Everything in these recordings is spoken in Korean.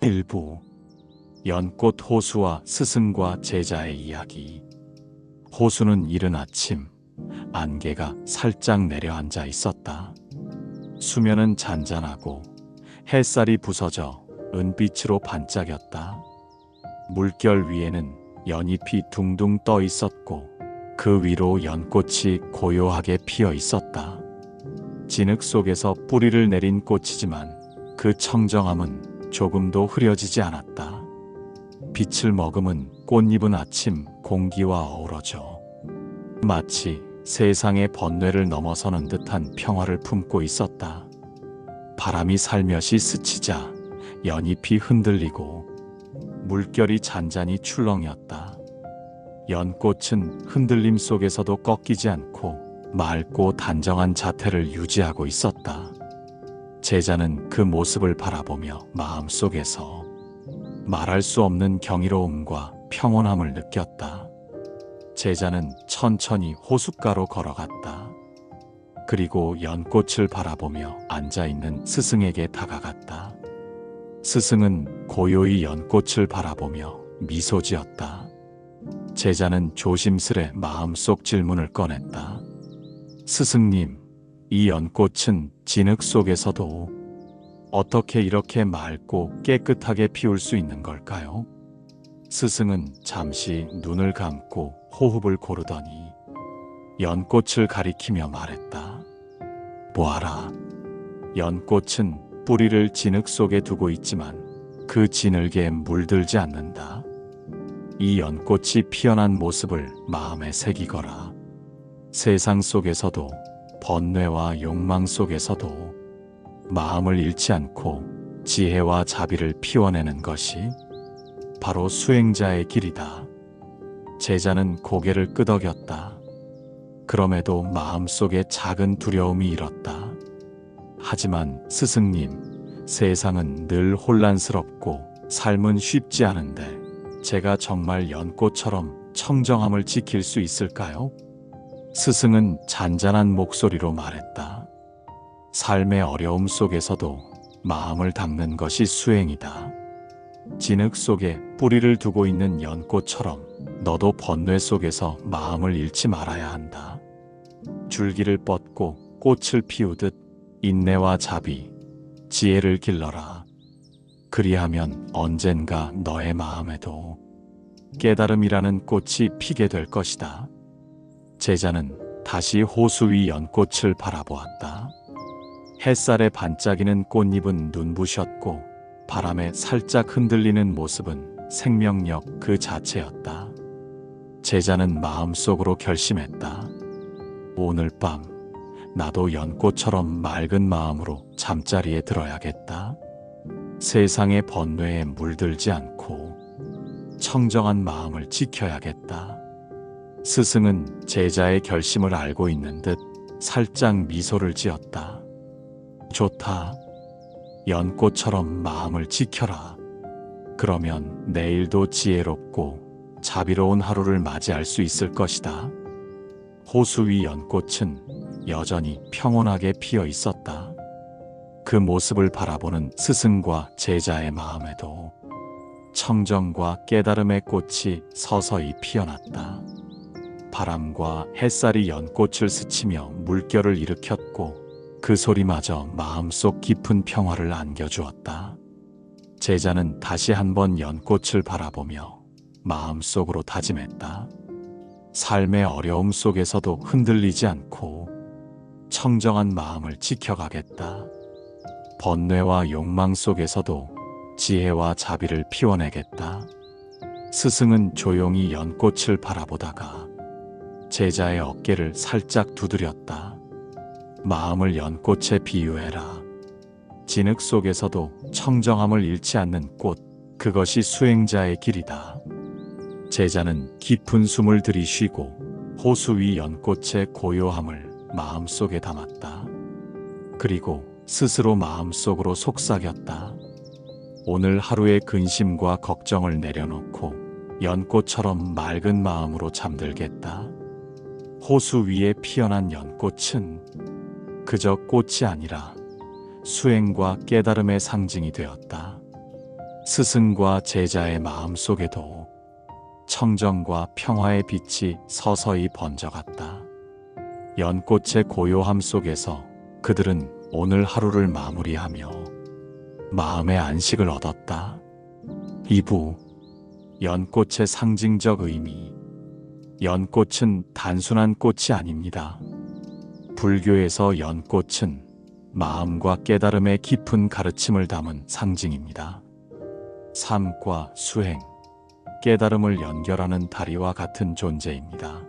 일부 연꽃 호수와 스승과 제자의 이야기. 호수는 이른 아침 안개가 살짝 내려앉아 있었다. 수면은 잔잔하고 햇살이 부서져 은빛으로 반짝였다. 물결 위에는 연잎이 둥둥 떠 있었고 그 위로 연꽃이 고요하게 피어 있었다. 진흙 속에서 뿌리를 내린 꽃이지만 그 청정함은 조금도 흐려지지 않았다. 빛을 머금은 꽃잎은 아침 공기와 어우러져 마치 세상의 번뇌를 넘어서는 듯한 평화를 품고 있었다. 바람이 살며시 스치자 연잎이 흔들리고 물결이 잔잔히 출렁였다. 연꽃은 흔들림 속에서도 꺾이지 않고 맑고 단정한 자태를 유지하고 있었다. 제자는 그 모습을 바라보며 마음속에서 말할 수 없는 경이로움과 평온함을 느꼈다. 제자는 천천히 호숫가로 걸어갔다. 그리고 연꽃을 바라보며 앉아있는 스승에게 다가갔다. 스승은 고요히 연꽃을 바라보며 미소 지었다. 제자는 조심스레 마음속 질문을 꺼냈다. 스승님, 이 연꽃은 진흙 속에서도 어떻게 이렇게 맑고 깨끗하게 피울 수 있는 걸까요? 스승은 잠시 눈을 감고 호흡을 고르더니 연꽃을 가리키며 말했다. 보아라, 연꽃은 뿌리를 진흙 속에 두고 있지만 그 진흙에 물들지 않는다. 이 연꽃이 피어난 모습을 마음에 새기거라. 세상 속에서도 번뇌와 욕망 속에서도 마음을 잃지 않고 지혜와 자비를 피워내는 것이 바로 수행자의 길이다. 제자는 고개를 끄덕였다. 그럼에도 마음속에 작은 두려움이 일었다. 하지만 스승님, 세상은 늘 혼란스럽고 삶은 쉽지 않은데 제가 정말 연꽃처럼 청정함을 지킬 수 있을까요? 스승은 잔잔한 목소리로 말했다. 삶의 어려움 속에서도 마음을 닦는 것이 수행이다. 진흙 속에 뿌리를 두고 있는 연꽃처럼 너도 번뇌 속에서 마음을 잃지 말아야 한다. 줄기를 뻗고 꽃을 피우듯 인내와 자비, 지혜를 길러라. 그리하면 언젠가 너의 마음에도 깨달음이라는 꽃이 피게 될 것이다. 제자는 다시 호수 위 연꽃을 바라보았다. 햇살에 반짝이는 꽃잎은 눈부셨고 바람에 살짝 흔들리는 모습은 생명력 그 자체였다. 제자는 마음속으로 결심했다. 오늘 밤 나도 연꽃처럼 맑은 마음으로 잠자리에 들어야겠다. 세상의 번뇌에 물들지 않고 청정한 마음을 지켜야겠다. 스승은 제자의 결심을 알고 있는 듯 살짝 미소를 지었다. 좋다. 연꽃처럼 마음을 지켜라. 그러면 내일도 지혜롭고 자비로운 하루를 맞이할 수 있을 것이다. 호수 위 연꽃은 여전히 평온하게 피어 있었다. 그 모습을 바라보는 스승과 제자의 마음에도 청정과 깨달음의 꽃이 서서히 피어났다. 바람과 햇살이 연꽃을 스치며 물결을 일으켰고 그 소리마저 마음속 깊은 평화를 안겨주었다. 제자는 다시 한번 연꽃을 바라보며 마음속으로 다짐했다. 삶의 어려움 속에서도 흔들리지 않고 청정한 마음을 지켜가겠다. 번뇌와 욕망 속에서도 지혜와 자비를 피워내겠다. 스승은 조용히 연꽃을 바라보다가 제자의 어깨를 살짝 두드렸다. 마음을 연꽃에 비유해라. 진흙 속에서도 청정함을 잃지 않는 꽃, 그것이 수행자의 길이다. 제자는 깊은 숨을 들이쉬고 호수 위 연꽃의 고요함을 마음속에 담았다. 그리고 스스로 마음속으로 속삭였다. 오늘 하루의 근심과 걱정을 내려놓고 연꽃처럼 맑은 마음으로 잠들겠다. 호수 위에 피어난 연꽃은 그저 꽃이 아니라 수행과 깨달음의 상징이 되었다. 스승과 제자의 마음속에도 청정과 평화의 빛이 서서히 번져갔다. 연꽃의 고요함 속에서 그들은 오늘 하루를 마무리하며 마음의 안식을 얻었다. 2부 연꽃의 상징적 의미. 연꽃은 단순한 꽃이 아닙니다. 불교에서 연꽃은 마음과 깨달음의 깊은 가르침을 담은 상징입니다. 삶과 수행, 깨달음을 연결하는 다리와 같은 존재입니다.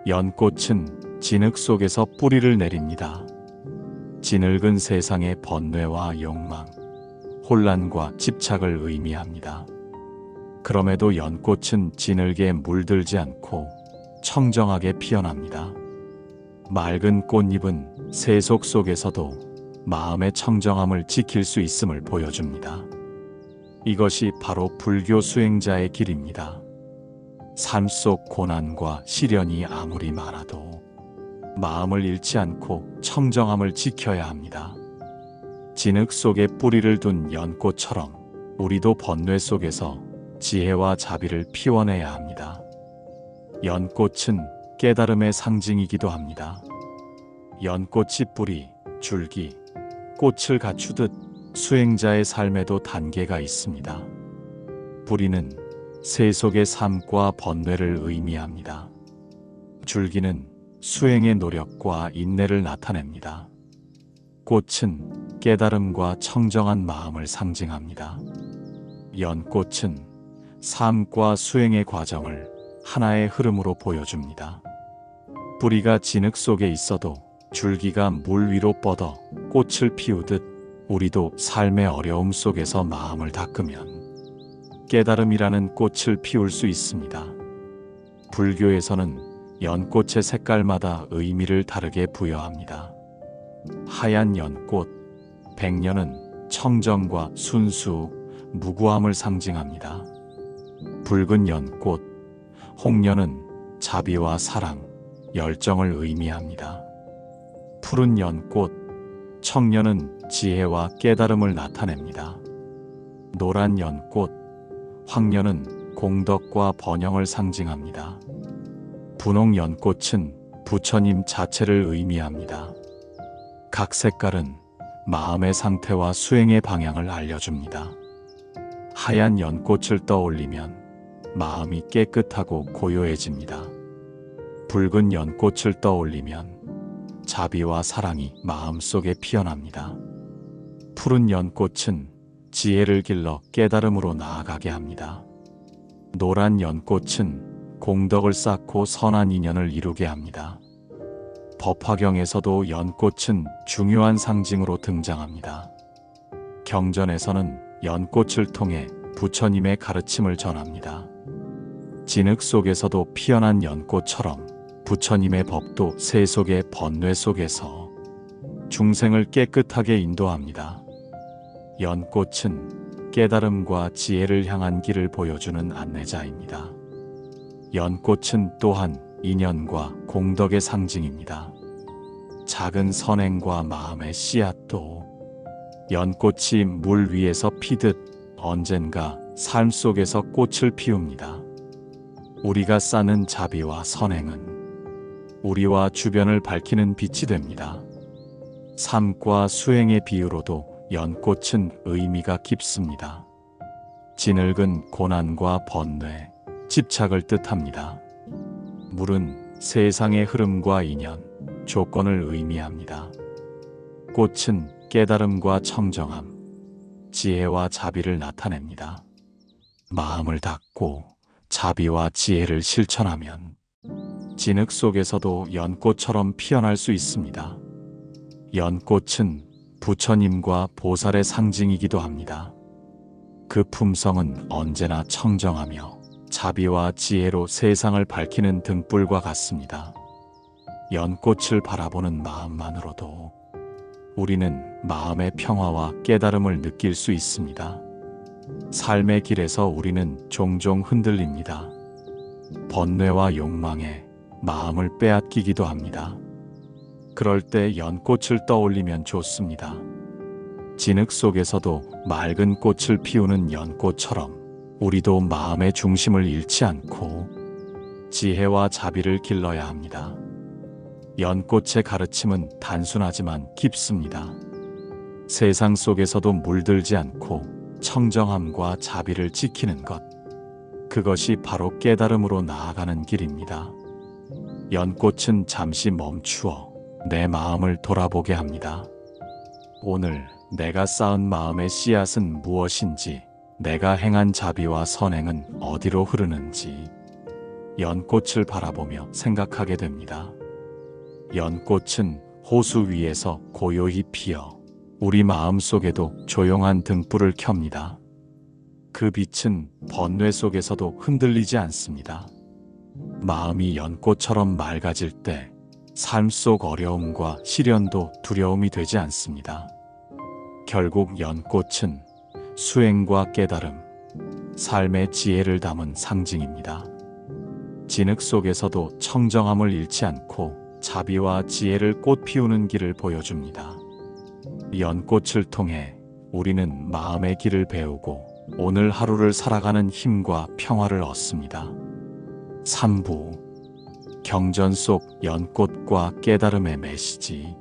연꽃은 진흙 속에서 뿌리를 내립니다. 진흙은 세상의 번뇌와 욕망, 혼란과 집착을 의미합니다. 그럼에도 연꽃은 진흙에 물들지 않고 청정하게 피어납니다. 맑은 꽃잎은 세속 속에서도 마음의 청정함을 지킬 수 있음을 보여줍니다. 이것이 바로 불교 수행자의 길입니다. 삶 속 고난과 시련이 아무리 많아도 마음을 잃지 않고 청정함을 지켜야 합니다. 진흙 속에 뿌리를 둔 연꽃처럼 우리도 번뇌 속에서 지혜와 자비를 피워내야 합니다. 연꽃은 깨달음의 상징이기도 합니다. 연꽃이 뿌리, 줄기, 꽃을 갖추듯 수행자의 삶에도 단계가 있습니다. 뿌리는 세속의 삶과 번뇌를 의미합니다. 줄기는 수행의 노력과 인내를 나타냅니다. 꽃은 깨달음과 청정한 마음을 상징합니다. 연꽃은 삶과 수행의 과정을 하나의 흐름으로 보여줍니다. 뿌리가 진흙 속에 있어도 줄기가 물 위로 뻗어 꽃을 피우듯 우리도 삶의 어려움 속에서 마음을 닦으면 깨달음이라는 꽃을 피울 수 있습니다. 불교에서는 연꽃의 색깔마다 의미를 다르게 부여합니다. 하얀 연꽃, 백년은 청정과 순수, 무고함을 상징합니다. 붉은 연꽃, 홍련은 자비와 사랑, 열정을 의미합니다. 푸른 연꽃, 청련은 지혜와 깨달음을 나타냅니다. 노란 연꽃, 황련은 공덕과 번영을 상징합니다. 분홍 연꽃은 부처님 자체를 의미합니다. 각 색깔은 마음의 상태와 수행의 방향을 알려줍니다. 하얀 연꽃을 떠올리면 마음이 깨끗하고 고요해집니다. 붉은 연꽃을 떠올리면 자비와 사랑이 마음속에 피어납니다. 푸른 연꽃은 지혜를 길러 깨달음으로 나아가게 합니다. 노란 연꽃은 공덕을 쌓고 선한 인연을 이루게 합니다. 법화경에서도 연꽃은 중요한 상징으로 등장합니다. 경전에서는 연꽃을 통해 부처님의 가르침을 전합니다. 진흙 속에서도 피어난 연꽃처럼 부처님의 법도 세속의 번뇌 속에서 중생을 깨끗하게 인도합니다. 연꽃은 깨달음과 지혜를 향한 길을 보여주는 안내자입니다. 연꽃은 또한 인연과 공덕의 상징입니다. 작은 선행과 마음의 씨앗도 연꽃이 물 위에서 피듯 언젠가 삶 속에서 꽃을 피웁니다. 우리가 쌓는 자비와 선행은 우리와 주변을 밝히는 빛이 됩니다. 삶과 수행의 비유로도 연꽃은 의미가 깊습니다. 진흙은 고난과 번뇌, 집착을 뜻합니다. 물은 세상의 흐름과 인연, 조건을 의미합니다. 꽃은 깨달음과 청정함, 지혜와 자비를 나타냅니다. 마음을 닫고 자비와 지혜를 실천하면 진흙 속에서도 연꽃처럼 피어날 수 있습니다. 연꽃은 부처님과 보살의 상징이기도 합니다. 그 품성은 언제나 청정하며 자비와 지혜로 세상을 밝히는 등불과 같습니다. 연꽃을 바라보는 마음만으로도 우리는 마음의 평화와 깨달음을 느낄 수 있습니다. 삶의 길에서 우리는 종종 흔들립니다. 번뇌와 욕망에 마음을 빼앗기기도 합니다. 그럴 때 연꽃을 떠올리면 좋습니다. 진흙 속에서도 맑은 꽃을 피우는 연꽃처럼 우리도 마음의 중심을 잃지 않고 지혜와 자비를 길러야 합니다. 연꽃의 가르침은 단순하지만 깊습니다. 세상 속에서도 물들지 않고 청정함과 자비를 지키는 것, 그것이 바로 깨달음으로 나아가는 길입니다. 연꽃은 잠시 멈추어 내 마음을 돌아보게 합니다. 오늘 내가 쌓은 마음의 씨앗은 무엇인지, 내가 행한 자비와 선행은 어디로 흐르는지 연꽃을 바라보며 생각하게 됩니다. 연꽃은 호수 위에서 고요히 피어 우리 마음 속에도 조용한 등불을 켭니다. 그 빛은 번뇌 속에서도 흔들리지 않습니다. 마음이 연꽃처럼 맑아질 때 삶 속 어려움과 시련도 두려움이 되지 않습니다. 결국 연꽃은 수행과 깨달음, 삶의 지혜를 담은 상징입니다. 진흙 속에서도 청정함을 잃지 않고 자비와 지혜를 꽃 피우는 길을 보여줍니다. 연꽃을 통해 우리는 마음의 길을 배우고 오늘 하루를 살아가는 힘과 평화를 얻습니다. 3부 경전 속 연꽃과 깨달음의 메시지.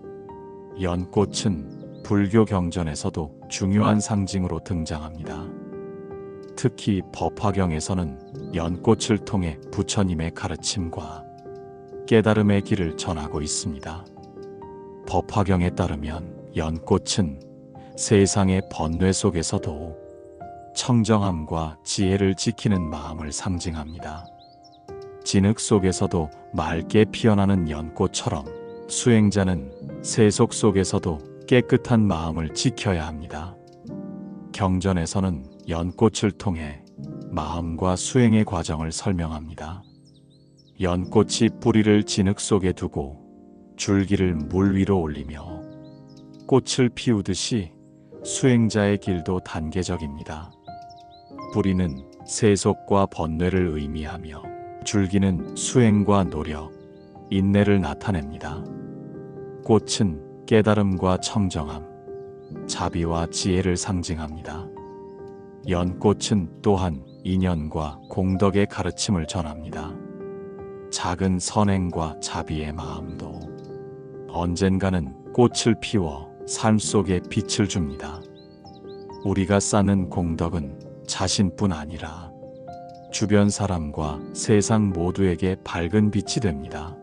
연꽃은 불교 경전에서도 중요한 상징으로 등장합니다. 특히 법화경에서는 연꽃을 통해 부처님의 가르침과 깨달음의 길을 전하고 있습니다. 법화경에 따르면 연꽃은 세상의 번뇌 속에서도 청정함과 지혜를 지키는 마음을 상징합니다. 진흙 속에서도 맑게 피어나는 연꽃처럼 수행자는 세속 속에서도 깨끗한 마음을 지켜야 합니다. 경전에서는 연꽃을 통해 마음과 수행의 과정을 설명합니다. 연꽃이 뿌리를 진흙 속에 두고 줄기를 물 위로 올리며 꽃을 피우듯이 수행자의 길도 단계적입니다. 뿌리는 세속과 번뇌를 의미하며 줄기는 수행과 노력, 인내를 나타냅니다. 꽃은 깨달음과 청정함, 자비와 지혜를 상징합니다. 연꽃은 또한 인연과 공덕의 가르침을 전합니다. 작은 선행과 자비의 마음도 언젠가는 꽃을 피워 삶 속에 빛을 줍니다. 우리가 쌓는 공덕은 자신뿐 아니라 주변 사람과 세상 모두에게 밝은 빛이 됩니다.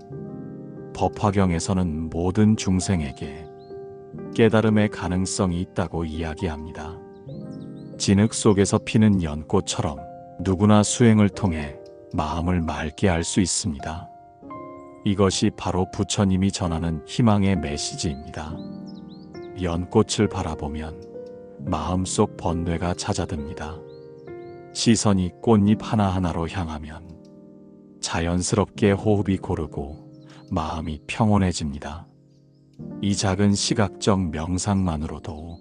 법화경에서는 모든 중생에게 깨달음의 가능성이 있다고 이야기합니다. 진흙 속에서 피는 연꽃처럼 누구나 수행을 통해 마음을 맑게 할 수 있습니다. 이것이 바로 부처님이 전하는 희망의 메시지입니다. 연꽃을 바라보면 마음속 번뇌가 잦아듭니다. 시선이 꽃잎 하나하나로 향하면 자연스럽게 호흡이 고르고 마음이 평온해집니다. 이 작은 시각적 명상만으로도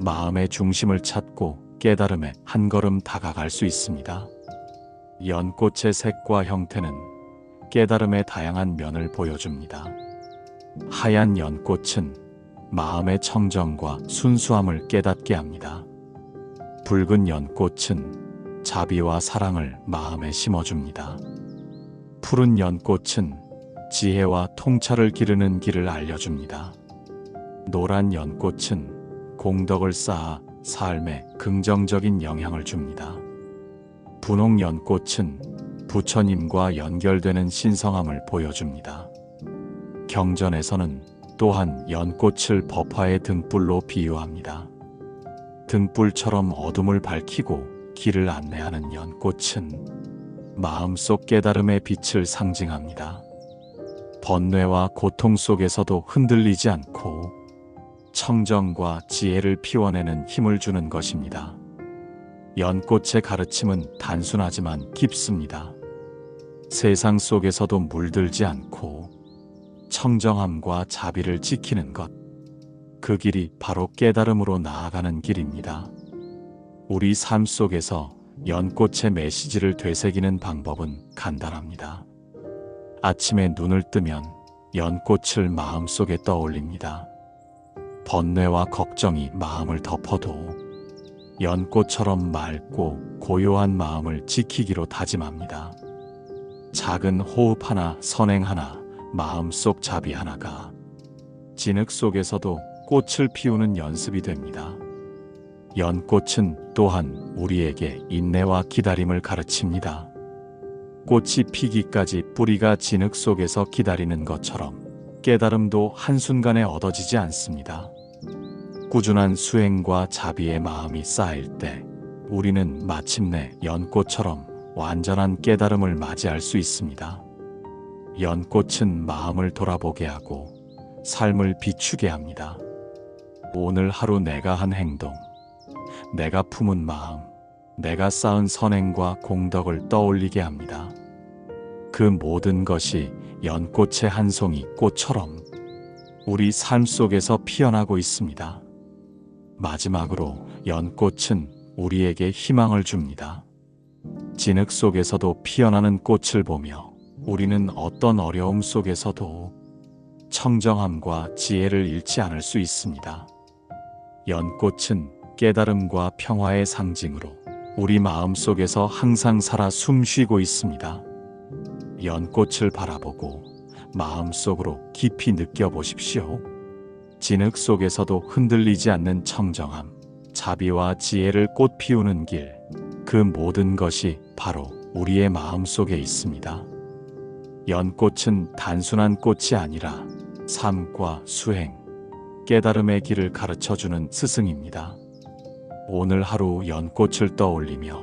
마음의 중심을 찾고 깨달음에 한 걸음 다가갈 수 있습니다. 연꽃의 색과 형태는 깨달음의 다양한 면을 보여줍니다. 하얀 연꽃은 마음의 청정과 순수함을 깨닫게 합니다. 붉은 연꽃은 자비와 사랑을 마음에 심어줍니다. 푸른 연꽃은 지혜와 통찰을 기르는 길을 알려줍니다. 노란 연꽃은 공덕을 쌓아 삶에 긍정적인 영향을 줍니다. 분홍 연꽃은 부처님과 연결되는 신성함을 보여줍니다. 경전에서는 또한 연꽃을 법화의 등불로 비유합니다. 등불처럼 어둠을 밝히고 길을 안내하는 연꽃은 마음속 깨달음의 빛을 상징합니다. 번뇌와 고통 속에서도 흔들리지 않고 청정과 지혜를 피워내는 힘을 주는 것입니다. 연꽃의 가르침은 단순하지만 깊습니다. 세상 속에서도 물들지 않고 청정함과 자비를 지키는 것, 그 길이 바로 깨달음으로 나아가는 길입니다. 우리 삶 속에서 연꽃의 메시지를 되새기는 방법은 간단합니다. 아침에 눈을 뜨면 연꽃을 마음속에 떠올립니다. 번뇌와 걱정이 마음을 덮어도 연꽃처럼 맑고 고요한 마음을 지키기로 다짐합니다. 작은 호흡 하나, 선행 하나, 마음속 자비 하나가 진흙 속에서도 꽃을 피우는 연습이 됩니다. 연꽃은 또한 우리에게 인내와 기다림을 가르칩니다. 꽃이 피기까지 뿌리가 진흙 속에서 기다리는 것처럼 깨달음도 한순간에 얻어지지 않습니다. 꾸준한 수행과 자비의 마음이 쌓일 때 우리는 마침내 연꽃처럼 완전한 깨달음을 맞이할 수 있습니다. 연꽃은 마음을 돌아보게 하고 삶을 비추게 합니다. 오늘 하루 내가 한 행동, 내가 품은 마음, 내가 쌓은 선행과 공덕을 떠올리게 합니다. 그 모든 것이 연꽃의 한 송이 꽃처럼 우리 삶 속에서 피어나고 있습니다. 마지막으로 연꽃은 우리에게 희망을 줍니다. 진흙 속에서도 피어나는 꽃을 보며 우리는 어떤 어려움 속에서도 청정함과 지혜를 잃지 않을 수 있습니다. 연꽃은 깨달음과 평화의 상징으로 우리 마음 속에서 항상 살아 숨쉬고 있습니다. 연꽃을 바라보고 마음속으로 깊이 느껴보십시오. 진흙 속에서도 흔들리지 않는 청정함, 자비와 지혜를 꽃 피우는 길, 그 모든 것이 바로 우리의 마음 속에 있습니다. 연꽃은 단순한 꽃이 아니라 삶과 수행, 깨달음의 길을 가르쳐주는 스승입니다. 오늘 하루 연꽃을 떠올리며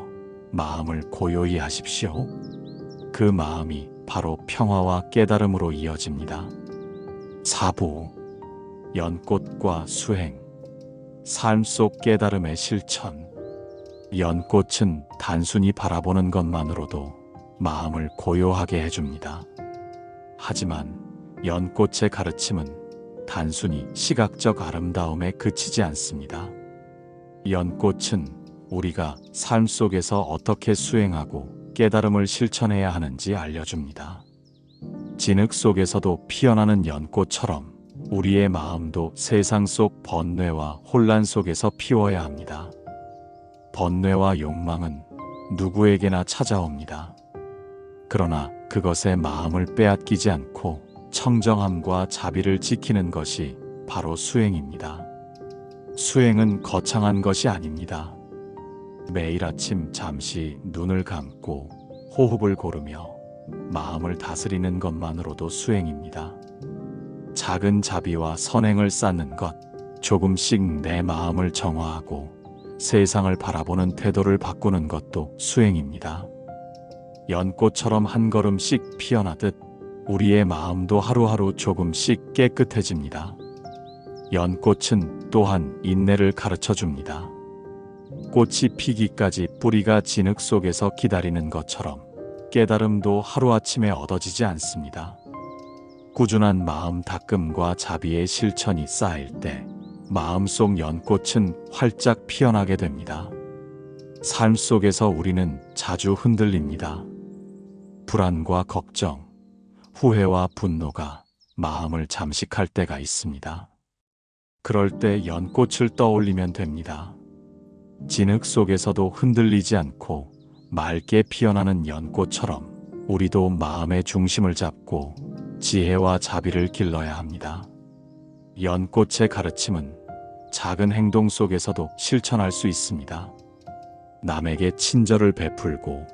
마음을 고요히 하십시오. 그 마음이 바로 평화와 깨달음으로 이어집니다. 4부 연꽃과 수행, 삶 속 깨달음의 실천. 연꽃은 단순히 바라보는 것만으로도 마음을 고요하게 해줍니다. 하지만 연꽃의 가르침은 단순히 시각적 아름다움에 그치지 않습니다. 연꽃은 우리가 삶 속에서 어떻게 수행하고 깨달음을 실천해야 하는지 알려줍니다. 진흙 속에서도 피어나는 연꽃처럼 우리의 마음도 세상 속 번뇌와 혼란 속에서 피워야 합니다. 번뇌와 욕망은 누구에게나 찾아옵니다. 그러나 그것의 마음을 빼앗기지 않고 청정함과 자비를 지키는 것이 바로 수행입니다. 수행은 거창한 것이 아닙니다. 매일 아침 잠시 눈을 감고 호흡을 고르며 마음을 다스리는 것만으로도 수행입니다. 작은 자비와 선행을 쌓는 것, 조금씩 내 마음을 정화하고 세상을 바라보는 태도를 바꾸는 것도 수행입니다. 연꽃처럼 한 걸음씩 피어나듯 우리의 마음도 하루하루 조금씩 깨끗해집니다. 연꽃은 또한 인내를 가르쳐 줍니다. 꽃이 피기까지 뿌리가 진흙 속에서 기다리는 것처럼 깨달음도 하루아침에 얻어지지 않습니다. 꾸준한 마음 닦음과 자비의 실천이 쌓일 때 마음속 연꽃은 활짝 피어나게 됩니다. 삶 속에서 우리는 자주 흔들립니다. 불안과 걱정, 후회와 분노가 마음을 잠식할 때가 있습니다. 그럴 때 연꽃을 떠올리면 됩니다. 진흙 속에서도 흔들리지 않고 맑게 피어나는 연꽃처럼 우리도 마음의 중심을 잡고 지혜와 자비를 길러야 합니다. 연꽃의 가르침은 작은 행동 속에서도 실천할 수 있습니다. 남에게 친절을 베풀고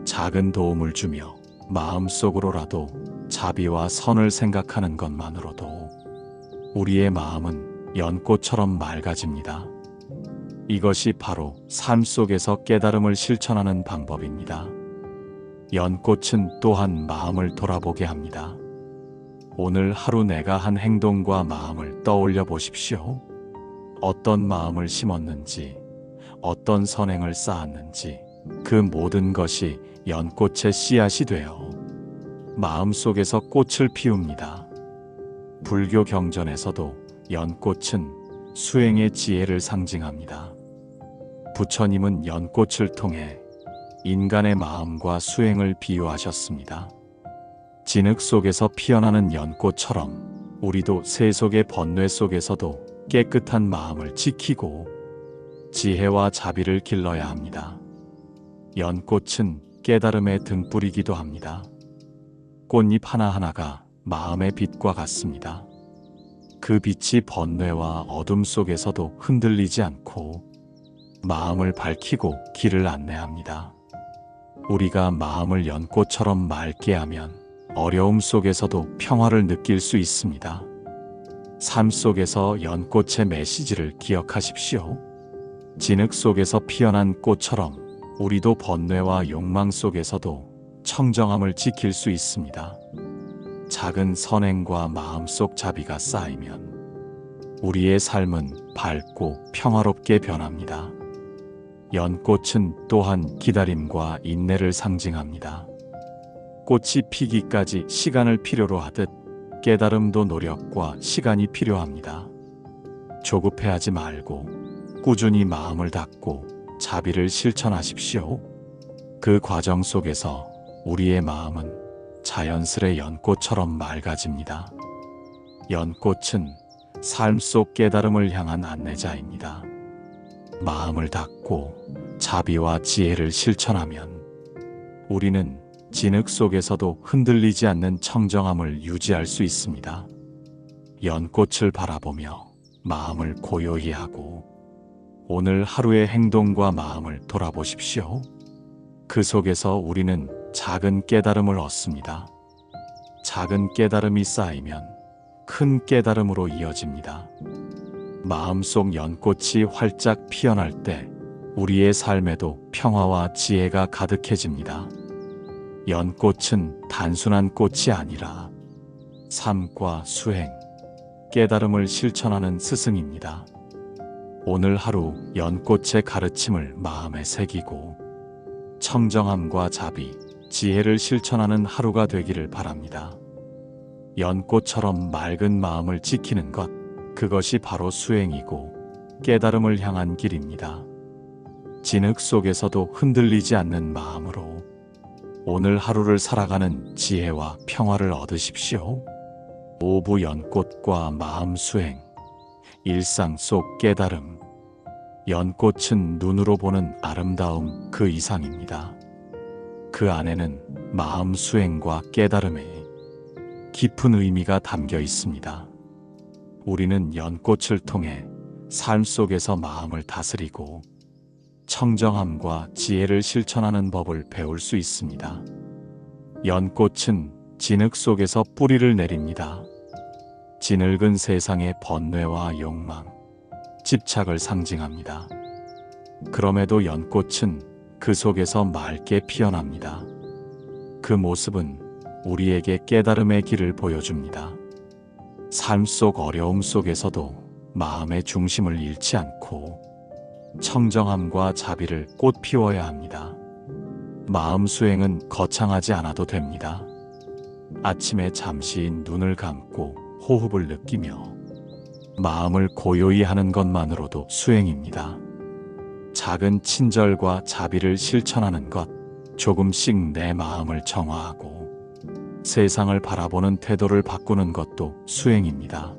작은 도움을 주며 마음속으로라도 자비와 선을 생각하는 것만으로도 우리의 마음은 연꽃처럼 맑아집니다. 이것이 바로 삶 속에서 깨달음을 실천하는 방법입니다. 연꽃은 또한 마음을 돌아보게 합니다. 오늘 하루 내가 한 행동과 마음을 떠올려 보십시오. 어떤 마음을 심었는지, 어떤 선행을 쌓았는지, 그 모든 것이 연꽃의 씨앗이 되어 마음속에서 꽃을 피웁니다. 불교 경전에서도 연꽃은 수행의 지혜를 상징합니다. 부처님은 연꽃을 통해 인간의 마음과 수행을 비유하셨습니다. 진흙 속에서 피어나는 연꽃처럼 우리도 세속의 번뇌 속에서도 깨끗한 마음을 지키고 지혜와 자비를 길러야 합니다. 연꽃은 깨달음의 등불이기도 합니다. 꽃잎 하나하나가 마음의 빛과 같습니다. 그 빛이 번뇌와 어둠 속에서도 흔들리지 않고 마음을 밝히고 길을 안내합니다. 우리가 마음을 연꽃처럼 맑게 하면 어려움 속에서도 평화를 느낄 수 있습니다. 삶 속에서 연꽃의 메시지를 기억하십시오. 진흙 속에서 피어난 꽃처럼 우리도 번뇌와 욕망 속에서도 청정함을 지킬 수 있습니다. 작은 선행과 마음속 자비가 쌓이면 우리의 삶은 밝고 평화롭게 변합니다. 연꽃은 또한 기다림과 인내를 상징합니다. 꽃이 피기까지 시간을 필요로 하듯 깨달음도 노력과 시간이 필요합니다. 조급해하지 말고 꾸준히 마음을 닫고 자비를 실천하십시오. 그 과정 속에서 우리의 마음은 자연스레 연꽃처럼 맑아집니다. 연꽃은 삶 속 깨달음을 향한 안내자입니다. 마음을 닫고 자비와 지혜를 실천하면 우리는 진흙 속에서도 흔들리지 않는 청정함을 유지할 수 있습니다. 연꽃을 바라보며 마음을 고요히 하고 오늘 하루의 행동과 마음을 돌아보십시오. 그 속에서 우리는 작은 깨달음을 얻습니다. 작은 깨달음이 쌓이면 큰 깨달음으로 이어집니다. 마음속 연꽃이 활짝 피어날 때 우리의 삶에도 평화와 지혜가 가득해집니다. 연꽃은 단순한 꽃이 아니라 삶과 수행, 깨달음을 실천하는 스승입니다. 오늘 하루 연꽃의 가르침을 마음에 새기고 청정함과 자비, 지혜를 실천하는 하루가 되기를 바랍니다. 연꽃처럼 맑은 마음을 지키는 것, 그것이 바로 수행이고 깨달음을 향한 길입니다. 진흙 속에서도 흔들리지 않는 마음으로 오늘 하루를 살아가는 지혜와 평화를 얻으십시오. 오부 연꽃과 마음 수행, 일상 속 깨달음. 연꽃은 눈으로 보는 아름다움 그 이상입니다. 그 안에는 마음 수행과 깨달음의 깊은 의미가 담겨 있습니다. 우리는 연꽃을 통해 삶 속에서 마음을 다스리고 청정함과 지혜를 실천하는 법을 배울 수 있습니다. 연꽃은 진흙 속에서 뿌리를 내립니다. 진흙은 세상의 번뇌와 욕망, 집착을 상징합니다. 그럼에도 연꽃은 그 속에서 맑게 피어납니다. 그 모습은 우리에게 깨달음의 길을 보여줍니다. 삶 속 어려움 속에서도 마음의 중심을 잃지 않고 청정함과 자비를 꽃 피워야 합니다. 마음 수행은 거창하지 않아도 됩니다. 아침에 잠시 눈을 감고 호흡을 느끼며 마음을 고요히 하는 것만으로도 수행입니다. 작은 친절과 자비를 실천하는 것, 조금씩 내 마음을 정화하고 세상을 바라보는 태도를 바꾸는 것도 수행입니다.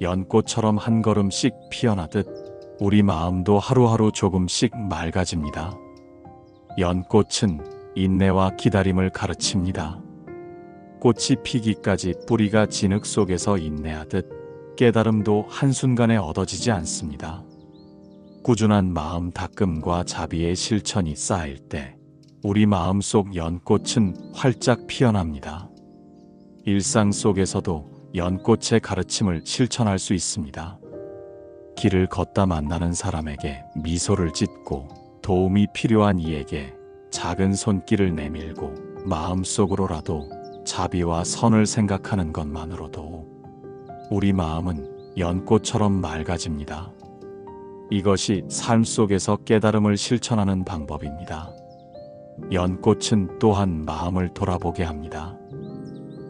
연꽃처럼 한 걸음씩 피어나듯 우리 마음도 하루하루 조금씩 맑아집니다. 연꽃은 인내와 기다림을 가르칩니다. 꽃이 피기까지 뿌리가 진흙 속에서 인내하듯 깨달음도 한순간에 얻어지지 않습니다. 꾸준한 마음 닦음과 자비의 실천이 쌓일 때 우리 마음속 연꽃은 활짝 피어납니다. 일상 속에서도 연꽃의 가르침을 실천할 수 있습니다. 길을 걷다 만나는 사람에게 미소를 짓고 도움이 필요한 이에게 작은 손길을 내밀고 마음속으로라도 자비와 선을 생각하는 것만으로도 우리 마음은 연꽃처럼 맑아집니다. 이것이 삶 속에서 깨달음을 실천하는 방법입니다. 연꽃은 또한 마음을 돌아보게 합니다.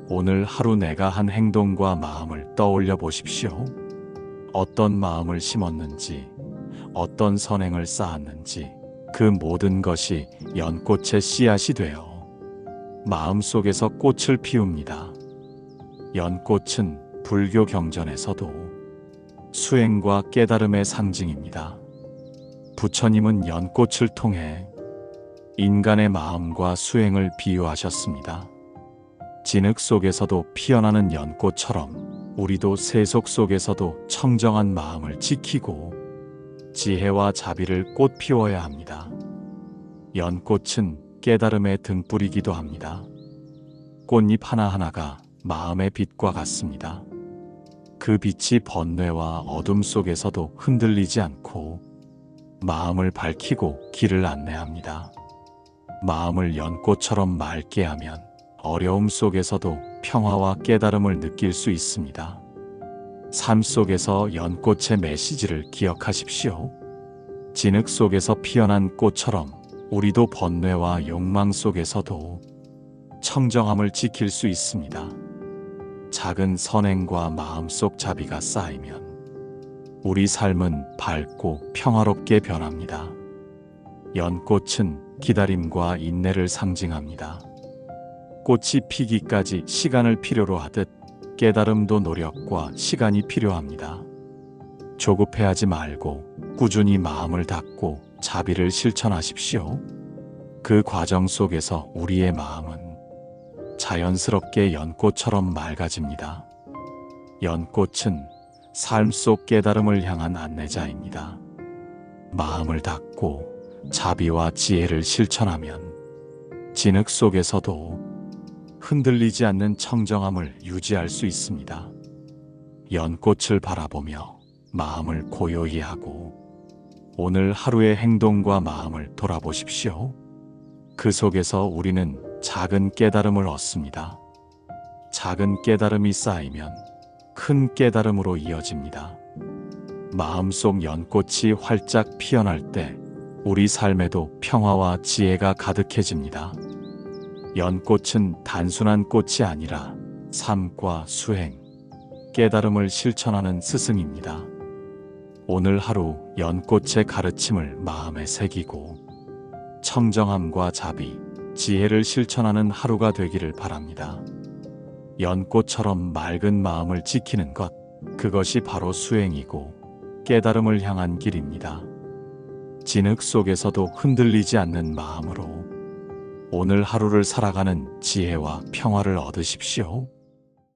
오늘 하루 내가 한 행동과 마음을 떠올려 보십시오. 어떤 마음을 심었는지, 어떤 선행을 쌓았는지 그 모든 것이 연꽃의 씨앗이 되어 마음속에서 꽃을 피웁니다. 연꽃은 불교 경전에서도 수행과 깨달음의 상징입니다. 부처님은 연꽃을 통해 인간의 마음과 수행을 비유하셨습니다. 진흙 속에서도 피어나는 연꽃처럼 우리도 세속 속에서도 청정한 마음을 지키고 지혜와 자비를 꽃 피워야 합니다. 연꽃은 깨달음의 등불이기도 합니다. 꽃잎 하나하나가 마음의 빛과 같습니다. 그 빛이 번뇌와 어둠 속에서도 흔들리지 않고 마음을 밝히고 길을 안내합니다. 마음을 연꽃처럼 맑게 하면 어려움 속에서도 평화와 깨달음을 느낄 수 있습니다. 삶 속에서 연꽃의 메시지를 기억하십시오. 진흙 속에서 피어난 꽃처럼 우리도 번뇌와 욕망 속에서도 청정함을 지킬 수 있습니다. 작은 선행과 마음속 자비가 쌓이면 우리 삶은 밝고 평화롭게 변합니다. 연꽃은 기다림과 인내를 상징합니다. 꽃이 피기까지 시간을 필요로 하듯 깨달음도 노력과 시간이 필요합니다. 조급해하지 말고 꾸준히 마음을 닫고 자비를 실천하십시오. 그 과정 속에서 우리의 마음은 자연스럽게 연꽃처럼 맑아집니다. 연꽃은 삶 속 깨달음을 향한 안내자입니다. 마음을 닫고 자비와 지혜를 실천하면 진흙 속에서도 흔들리지 않는 청정함을 유지할 수 있습니다. 연꽃을 바라보며 마음을 고요히 하고 오늘 하루의 행동과 마음을 돌아보십시오. 그 속에서 우리는 작은 깨달음을 얻습니다. 작은 깨달음이 쌓이면 큰 깨달음으로 이어집니다. 마음속 연꽃이 활짝 피어날 때 우리 삶에도 평화와 지혜가 가득해집니다. 연꽃은 단순한 꽃이 아니라 삶과 수행, 깨달음을 실천하는 스승입니다. 오늘 하루 연꽃의 가르침을 마음에 새기고 청정함과 자비, 지혜를 실천하는 하루가 되기를 바랍니다. 연꽃처럼 맑은 마음을 지키는 것, 그것이 바로 수행이고 깨달음을 향한 길입니다. 진흙 속에서도 흔들리지 않는 마음으로 오늘 하루를 살아가는 지혜와 평화를 얻으십시오.